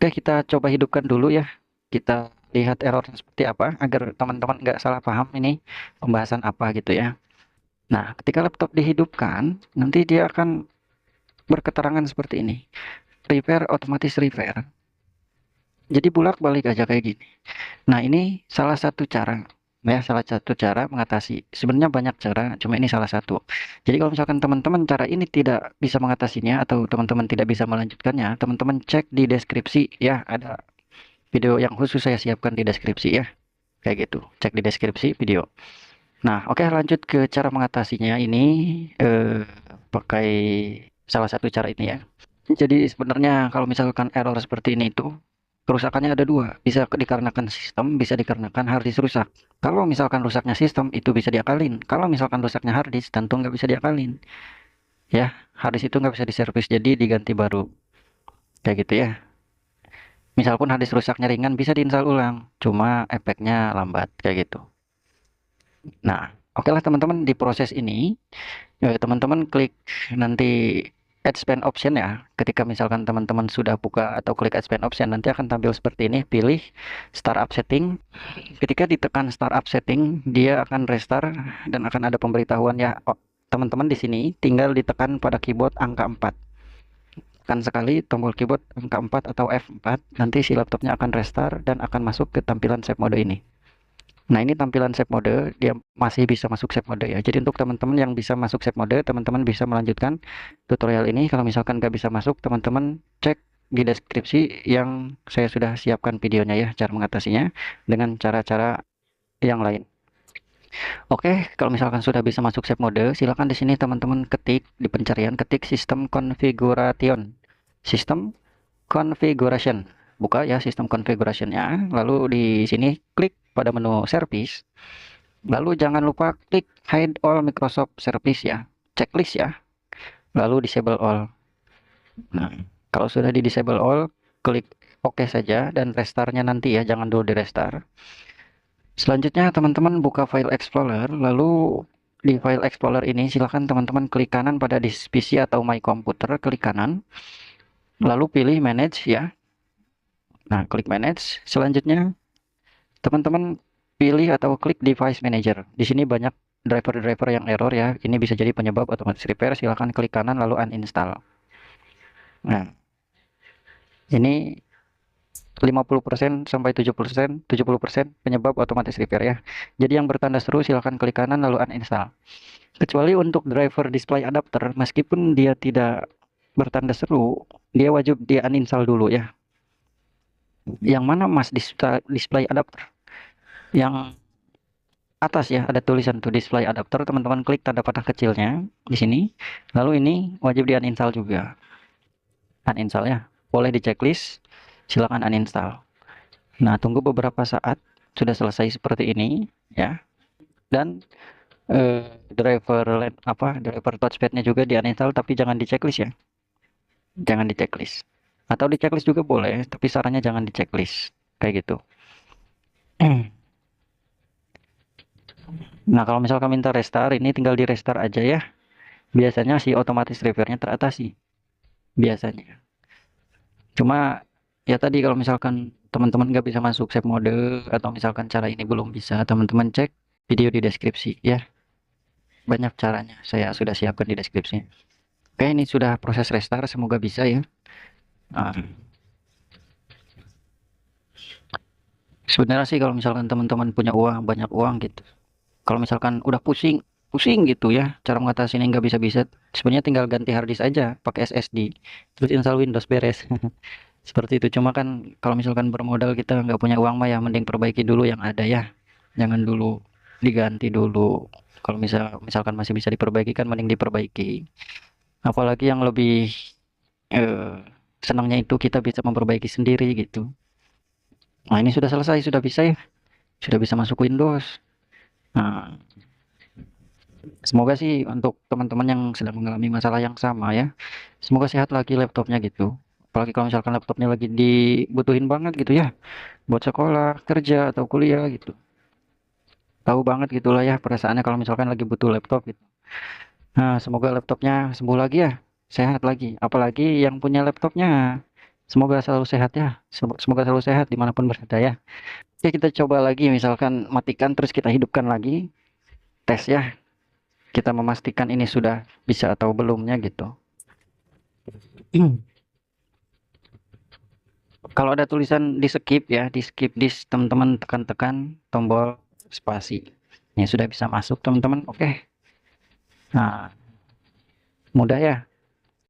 Oke, kita coba hidupkan dulu ya. Kita lihat errornya seperti apa agar teman-teman nggak salah paham ini pembahasan apa gitu ya. Nah, ketika laptop dihidupkan, nanti dia akan berketerangan seperti ini. Repair, otomatis repair. Jadi bolak-balik aja kayak gini. Nah, ini salah satu cara ya, salah satu cara mengatasi. Sebenarnya banyak cara, cuma ini salah satu. Jadi kalau misalkan teman-teman cara ini tidak bisa mengatasinya atau teman-teman tidak bisa melanjutkannya, teman-teman cek di deskripsi ya, ada video yang khusus saya siapkan di deskripsi ya. Kayak gitu. Cek di deskripsi video. Nah, oke lanjut ke cara mengatasinya ini pakai salah satu cara ini ya. Jadi sebenarnya kalau misalkan error seperti ini itu kerusakannya ada dua, bisa dikarenakan sistem, bisa dikarenakan harddisk rusak. Kalau misalkan rusaknya sistem itu bisa diakalin. Kalau misalkan rusaknya harddisk tentu nggak bisa diakalin. Ya, harddisk itu nggak bisa diservis jadi diganti baru. Kayak gitu ya. Misal pun harddisk rusaknya ringan bisa diinstal ulang, cuma efeknya lambat kayak gitu. Nah, oke lah teman-teman di proses ini teman-teman klik nanti expand option ya. Ketika misalkan teman-teman sudah buka atau klik expand option nanti akan tampil seperti ini. Pilih startup setting. Ketika ditekan startup setting, dia akan restart dan akan ada pemberitahuan ya. Oh, teman-teman di sini tinggal ditekan pada keyboard angka 4. Tekan sekali tombol keyboard angka 4 atau F4, nanti si laptopnya akan restart dan akan masuk ke tampilan save mode ini. Nah, ini tampilan save mode, dia masih bisa masuk save mode ya. Jadi untuk teman-teman yang bisa masuk save mode, teman-teman bisa melanjutkan tutorial ini. Kalau misalkan nggak bisa masuk, teman-teman cek di deskripsi yang saya sudah siapkan videonya ya, cara mengatasinya dengan cara-cara yang lain. Oke, kalau misalkan sudah bisa masuk save mode, silakan di sini teman-teman ketik di pencarian ketik sistem configuration. Sistem configuration. Buka ya sistem configurationnya. Lalu di sini klik pada menu service. Lalu jangan lupa klik hide all Microsoft Service ya. Checklist ya. Lalu disable all. Nah, kalau sudah di disable all, klik OK saja dan restartnya nanti ya, jangan dulu di restart. Selanjutnya teman-teman buka file explorer, lalu di file explorer ini silakan teman-teman klik kanan pada disk PC atau my computer, klik kanan, lalu pilih manage ya. Nah, klik manage. Selanjutnya teman-teman pilih atau klik device manager. Di sini banyak driver-driver yang error ya. Ini bisa jadi penyebab otomatis repair. Silakan klik kanan lalu uninstall. Nah, ini 50% sampai 70% penyebab otomatis repair ya. Jadi yang bertanda seru silakan klik kanan lalu uninstall. Kecuali untuk driver display adapter, meskipun dia tidak bertanda seru, dia wajib dia uninstall dulu ya. Yang mana Mas display adapter? Yang atas ya ada tulisan tuh display adapter, teman-teman klik tanda panah kecilnya di sini. Lalu ini wajib di uninstall juga. Uninstall ya. Boleh di checklist, silakan uninstall. Nah, tunggu beberapa saat sudah selesai seperti ini ya. Dan driver touchpadnya juga di uninstall tapi jangan di checklist ya. Jangan di checklist. Atau di checklist juga boleh, tapi sarannya jangan di checklist. Kayak gitu. Nah, kalau misalkan minta restart, ini tinggal di restart aja ya. Biasanya si otomatis repairnya teratasi. Biasanya. Cuma ya tadi kalau misalkan teman-teman nggak bisa masuk save mode atau misalkan cara ini belum bisa, teman-teman cek video di deskripsi ya. Banyak caranya. Saya sudah siapkan di deskripsi. Oke, ini sudah proses restart. Semoga bisa ya. Nah, sebenarnya sih kalau misalkan teman-teman punya uang, banyak uang gitu. Kalau misalkan udah pusing, pusing gitu ya, cara mengatasi ini nggak bisa-bisa. Sebenarnya tinggal ganti harddisk aja, pakai SSD. Terus install Windows beres. Seperti itu. Cuma kan kalau misalkan bermodal kita nggak punya uang mah ya mending perbaiki dulu yang ada ya. Jangan dulu diganti dulu. Kalau misalkan masih bisa diperbaiki kan mending diperbaiki. Apalagi yang lebih eh, senangnya itu kita bisa memperbaiki sendiri gitu. Nah, ini sudah selesai, sudah bisa ya. Sudah bisa masuk Windows. Nah, semoga sih untuk teman-teman yang sedang mengalami masalah yang sama ya. Semoga sehat lagi laptopnya gitu. Apalagi kalau misalkan laptopnya lagi dibutuhin banget gitu ya. Buat sekolah, kerja, atau kuliah gitu. Tahu banget gitulah ya perasaannya kalau misalkan lagi butuh laptop gitu. Nah, semoga laptopnya sembuh lagi ya. Sehat lagi. Apalagi yang punya laptopnya Semoga selalu sehat ya. Semoga selalu sehat dimanapun berada ya. Oke, kita coba lagi, misalkan matikan terus kita hidupkan lagi, tes ya. Kita memastikan ini sudah bisa atau belumnya gitu. Kalau ada tulisan di skip ya, di skip di teman-teman tekan-tekan tombol spasi. Ini sudah bisa masuk teman-teman. Oke. Nah, mudah ya.